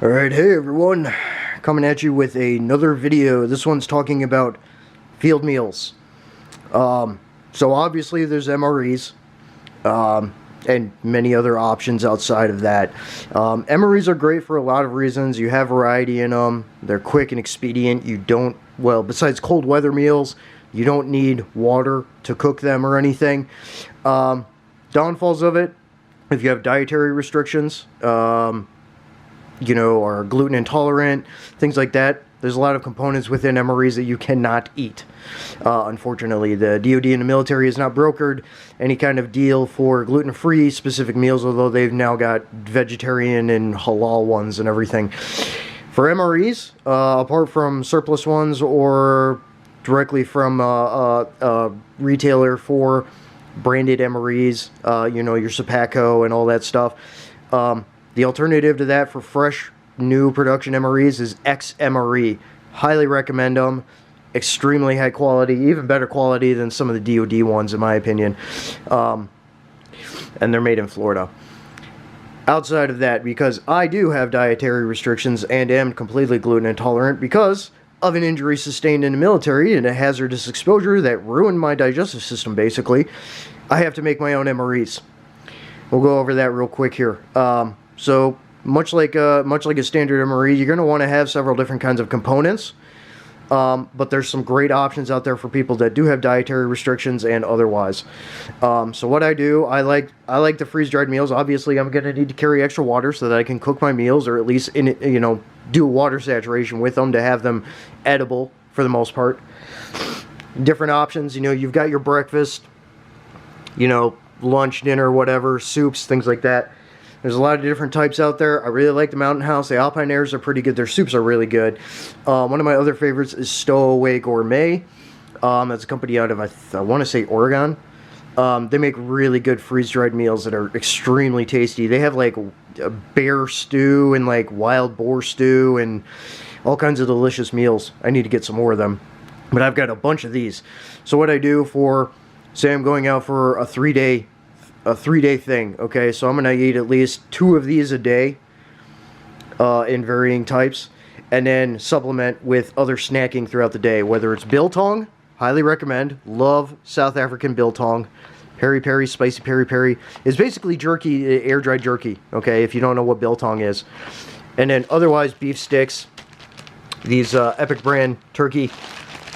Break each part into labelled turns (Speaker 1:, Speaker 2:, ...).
Speaker 1: Alright, hey everyone, coming at you with another video. This one's talking about field meals. So obviously there's MREs, and many other options outside of that. MREs are great for a lot of reasons. You have variety in them, they're quick and expedient. You don't, well, besides cold weather meals, you don't need water to cook them or anything. Downfalls of it, if you have dietary restrictions, you know, are gluten intolerant, things like that. There's a lot of components within MREs that you cannot eat. Unfortunately, the DoD and the military has not brokered any kind of deal for gluten-free specific meals, although they've now got vegetarian and halal ones and everything. For MREs, apart from surplus ones or directly from a retailer for branded MREs, you know, your Sapaco and all that stuff, the alternative to that for fresh, new production MREs is XMRE. Highly recommend them. Extremely high quality, even better quality than some of the DoD ones, in my opinion. And they're made in Florida. Outside of that, because I do have dietary restrictions and am completely gluten intolerant because of an injury sustained in the military and a hazardous exposure that ruined my digestive system, basically, I have to make my own MREs. We'll go over that real quick here. So much like a standard MRE, you're going to want to have several different kinds of components. But there's some great options out there for people that do have dietary restrictions and otherwise. So what I do, I like the freeze-dried meals. Obviously, I'm going to need to carry extra water so that I can cook my meals, or at least do water saturation with them to have them edible for the most part. Different options, you've got your breakfast, lunch, dinner, whatever, soups, things like that. There's a lot of different types out there. I really like the Mountain House. The Alpine Airs are pretty good. Their soups are really good. One of my other favorites is Stowaway Gourmet. That's a company out of, I want to say, Oregon. They make really good freeze-dried meals that are extremely tasty. They have like a bear stew and like wild boar stew and all kinds of delicious meals. I need to get some more of them. But I've got a bunch of these. So what I do for, say I'm going out for a three-day thing, okay, so I'm gonna eat at least 2 of these a day in varying types, and then supplement with other snacking throughout the day, whether it's biltong. Highly recommend. Love South African biltong. Peri-peri, spicy peri-peri is basically jerky, air-dried jerky, okay, if you don't know what biltong is. And then otherwise, beef sticks. These Epic brand turkey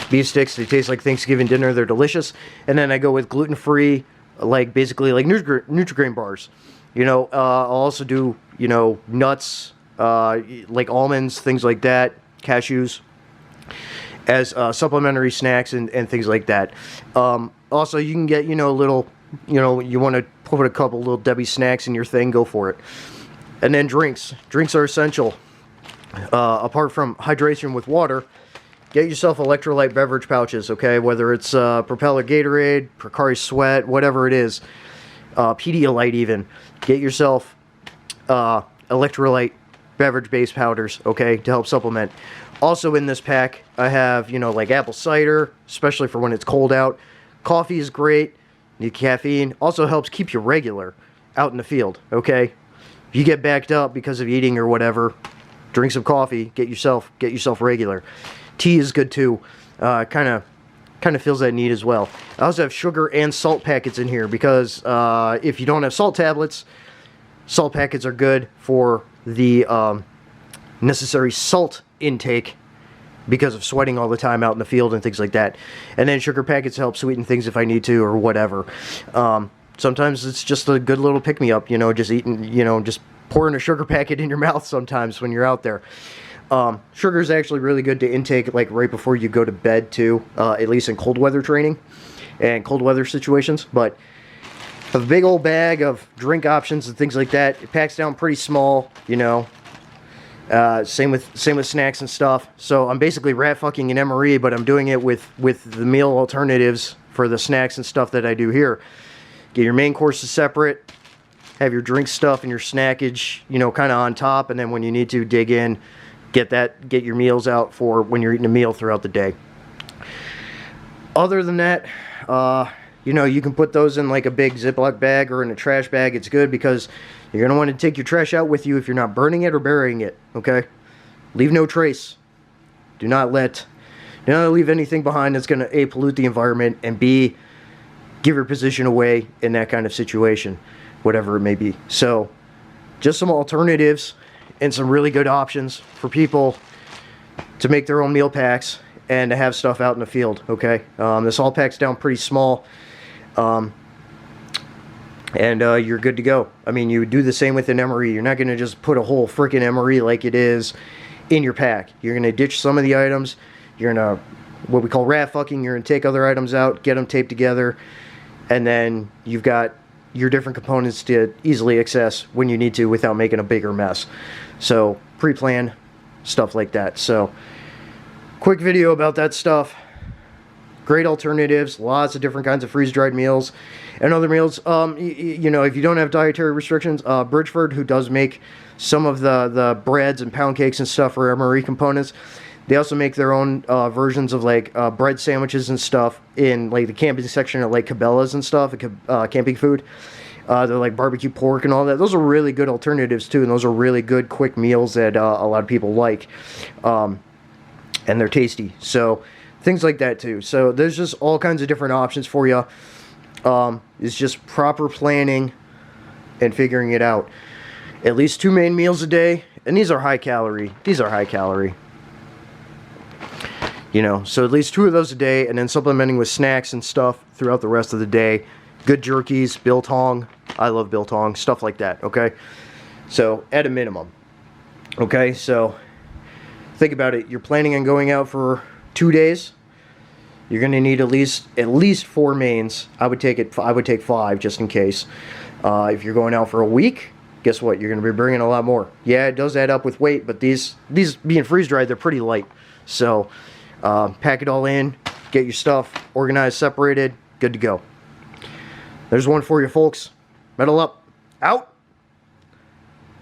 Speaker 1: beef sticks, they taste like Thanksgiving dinner. They're delicious. And then I go with gluten-free, like basically like Nutri-Grain bars. I'll also do, nuts, like almonds, things like that, cashews, as supplementary snacks and things like that. Also, you can get, little, you want to put a couple little Debbie snacks in your thing, go for it. And then drinks. Drinks are essential. Apart from hydration with water, get yourself electrolyte beverage pouches, okay? Whether it's Propeller Gatorade, Pocari Sweat, whatever it is, Pedialyte even. Get yourself electrolyte beverage-based powders, okay, to help supplement. Also in this pack, I have, like apple cider, especially for when it's cold out. Coffee is great. Need caffeine. Also helps keep you regular out in the field, okay? If you get backed up because of eating or whatever, drink some coffee. Get yourself regular. Tea is good too. Kind of fills that need as well. I also have sugar and salt packets in here because if you don't have salt tablets, salt packets are good for the necessary salt intake because of sweating all the time out in the field and things like that. And then sugar packets help sweeten things if I need to or whatever. Sometimes it's just a good little pick-me-up, just eating, just pouring a sugar packet in your mouth sometimes when you're out there. Sugar is actually really good to intake like right before you go to bed too, at least in cold weather training and cold weather situations. But a big old bag of drink options and things like that, it packs down pretty small, same with snacks and stuff. So I'm basically rat fucking an MRE, but I'm doing it with the meal alternatives for the snacks and stuff that I do here. Get your main courses separate, have your drink stuff and your snackage, kind of on top, and then when you need to dig in, get your meals out for when you're eating a meal throughout the day. Other than that, you can put those in like a big Ziploc bag or in a trash bag. It's good because You're going to want to take your trash out with you if you're not burning it or burying it, okay? Leave no trace. Do not leave anything behind that's going to A, pollute the environment, and B, give your position away in that kind of situation, whatever it may be. So, just some alternatives and some really good options for people to make their own meal packs and to have stuff out in the field, okay? This all packs down pretty small. And you're good to go. I mean, you do the same with an MRE. You're not going to just put a whole freaking MRE like it is in your pack. You're going to ditch some of the items. You're going to, what we call rat fucking, you're going to take other items out, get them taped together, and then you've got your different components to easily access when you need to without making a bigger mess. So, pre-plan, stuff like that. So, quick video about that stuff. Great alternatives, lots of different kinds of freeze-dried meals and other meals. You know, if you don't have dietary restrictions, Bridgeford, who does make some of the breads and pound cakes and stuff for MRE components, they also make their own versions of like bread sandwiches and stuff in like the camping section at like Cabela's and stuff, camping food. They're like barbecue pork and all that. Those are really good alternatives too, and those are really good quick meals that a lot of people like, and they're tasty. So things like that too. So there's just all kinds of different options for you. It's just proper planning and figuring it out. At least 2 main meals a day, and these are high calorie. You know, so at least 2 of those a day, and then supplementing with snacks and stuff throughout the rest of the day. Good jerkies, biltong. I love biltong, stuff like that, okay? So, at a minimum. Okay, so think about it. You're planning on going out for 2 days. You're going to need at least 4 mains. I would take 5 just in case. If you're going out for a week, guess what? You're going to be bringing a lot more. Yeah, it does add up with weight, but these being freeze-dried, they're pretty light. So, pack it all in, get your stuff organized, separated, good to go. There's one for you, folks. Metal up. Out.